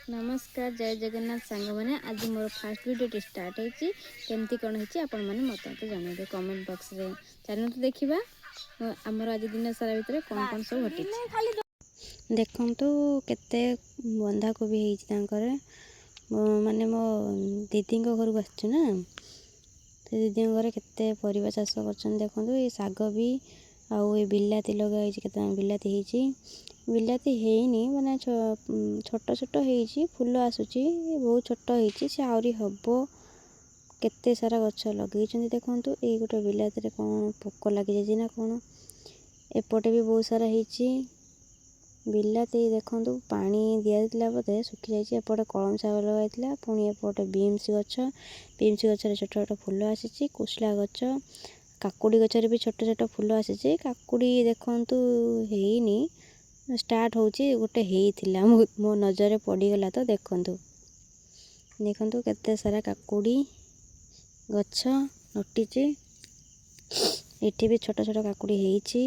नमस्कार जय जगन्नाथ सांग मैंने आज मोर फास्ट वीडियो स्टार्ट होती केमती कौन होती आपण मैंने मत जनइबे कमेंट बॉक्स रे चैनल तो देखा आमर आज दिन सारा भितर कौन कौन सब घटी देखु केते बंधाकोबी होकर माने मो दीदी घर को आसना दीदी घर केते परिवा चाष कर देखो ये शाग भी आउ बिलाती लगाई के बिलाती होती बिलाती हैनी माने छोट छोट होती फूल आसूची बहुत छोट होती से आहरी हम केते सारा गछ लगे देखु ये गोटे बिलाती कौन पोक लगी जाए ना कौन एपटे भी बहुत सारा होती बिलाती देखु पानी दिया बोधे सुखी जाइए एपटे कलम शाग लगाई पुणी एपटे बीम्स गछ छोट छोट फूल आसी कुसला गछ काकुड़ी गचरे भी छोट छोट फूल आसी काकुड़ी देखु हैनी स्टार्ट होची गोटे हेइथिला मो नजर पड़गला तो देखंतु देखंतु केते सारा काकुड़ी गछ नटिची एठी भी छोट छोट काकुड़ी हेइची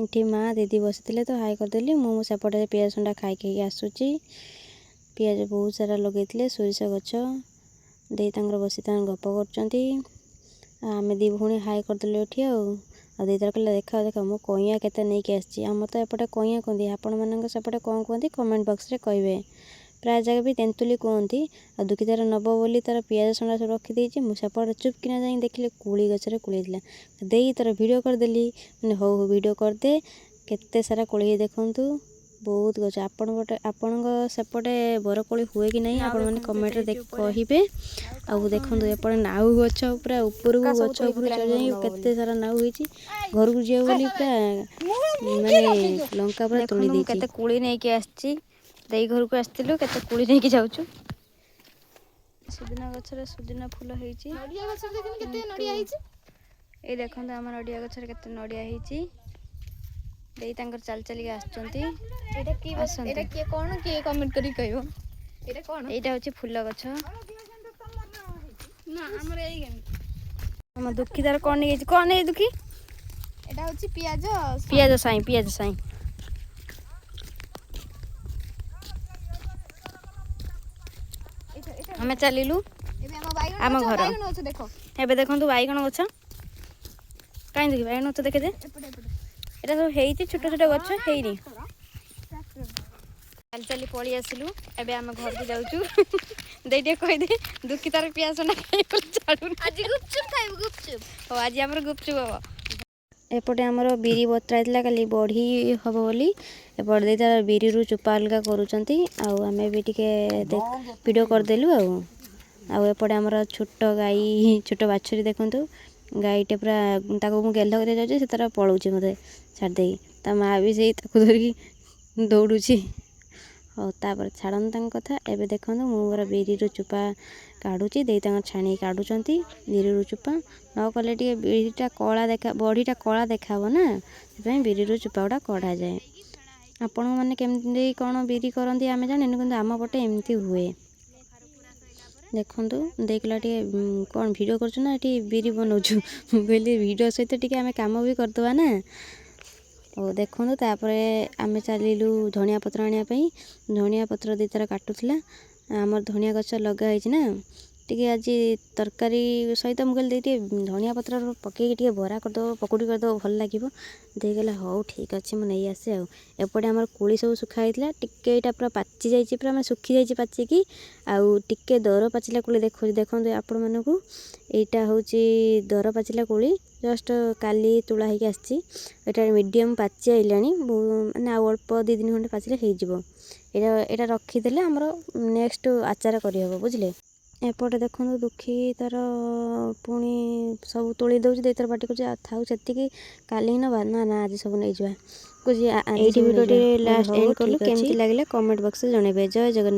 एठी माँ दीदी बसिथिले तो हाई करदेली मु सेपटे पियाज संडा खाई खाई आसुची पियाज बहुत सारा लगेइथिले सोरिष गछ दे तांगर बसी गप करचंती आमे दी भूणी हाई करदेलु एठी आ दीदी कहला देखा देखा मो कइया केते नहीं के आछि हम तो एपटे कइया कहती आपण मानक सेपटे कौन कहती कमेंट बॉक्स रे कहिबे प्राय जगह भी तेंतुली कहती आ दुखी तार नब बोली तार पियाज संडा सब रखी देछि मु सेपटे चुपकिना जाई देखले कुली गछरे कुलीथिला देई तार वीडियो कर देली माने हो वीडियो कर दे केते सारा कुली देखंतु बहुत गछ आपण सेपटे बरकोली हुए कि नहीं आपण माने कमेंट रे कहिबे आ देखंतु एपटे नाउ गछ पूरा ऊपर को गछ ऊपर चढ़ जाई केते सारा नाउ होईची घर को जियो बोली पूरा माने लंका पूरा तोड़ी देछि केते कुली नै के आछी देई घर को आस्तिलु केते कुली नै के जाउछु सुदिना गछ रे सुदिना फूल हेईची नडिया गछ देखिन केते नडिया हेईची ए देखंतु हमर नडिया गछ रे केते नडिया हेईची देई तांकर चल चली आछंती एटा की कोन के कमेंट करी कहबो एटा कोन एटा होची फूल गछ ना हमर एई गेम हम दुखीदार कोन नै कोन ए दुखी एटा होची पियाज साई हमें चलिलु आम घर एबे देखंतु बाइगण गछ काई देखि बाइगण गछ देखे दे एटा सब हेइती छोट छोट गछ हेइनी चल चली पड़ी आसिलु एबे हम घर को जाउचु देइटे कहि दे दुखी तार पियास ना खाइ को छाडू आज गुपचुप खाइब गुपचुप ओ आज हमर गुपचुप हो एपटे हमर बिरी बत्राइतला काली बढी हबो बोली एपटे दे तार बिरी रु चुपा अलगा करूचंती आ हमें भी टिके वीडियो कर देलु आ एपटे हमर छोट गाई छोट बाछुरी देखंतु गाईटे पूरा ताको मु गेल करे जाउची से तारा पळौची मते छाड़ देई ता माँ भी सही ताको धरकी दौड़ुची हो तापर छाड़न तांग कथा एबे देखंतु मु मोर बिरी रु चुपा काढुची देई तांग छाणी काढुचंती बिरी रु चुपा न कले टिके बिरीटा कळा देखा बॉडीटा कळा देखाबो ना सेपई बिरी रु चुपाडा कढा जाए आपण माने केमती कोन बिरी करंती आमे जाने किंतु आम पटे एमती हुए देखंतु देखला टे कौन वीडियो करछु ना टी बिरी बनौछु कहली वीडियो सहित टिके आमे काम भी करदवा ना ओ देखंतु तापरे आमे चलिलु धनिया पत्र आनिया पई धनिया पत्र दे तारा काटुथला हमर धनिया गछ लगा हैछि ना टिके आज तरकारी सहित मु कहली टे धनिया पत्र पके टिके बरा कर दो पकोड़ी कर दो भल लागिवो दे गेला हो ठीक अछि म नै आसे आ एपटे हमर कोली सब सुखा हैतला टिके एटा पूरा पाची जाइछि पूरा माने सुखी जाइछि पाची की आउ टिके दर पाचिला कोली देखंतु आपण मानकू एटा होची दर पाचिला कोली जस्ट काली तुला हेके आछि एटा मीडियम पाची आइलानी माने आ अल्प 2 दिन खंडे पाचिले हेइ जिवो एटा रखी देले हमर नेक्स्ट आचार करि हबो बुझले एपटे देखो दुखी तार पुणी सब तोड़ी दौर दे तार बाटी को थाऊ से काली ना ना आज सब नहीं जा वीडियो लास्ट एंड कलु केमती लगे कमेंट बॉक्स में जनइबे जय जगन्नाथ।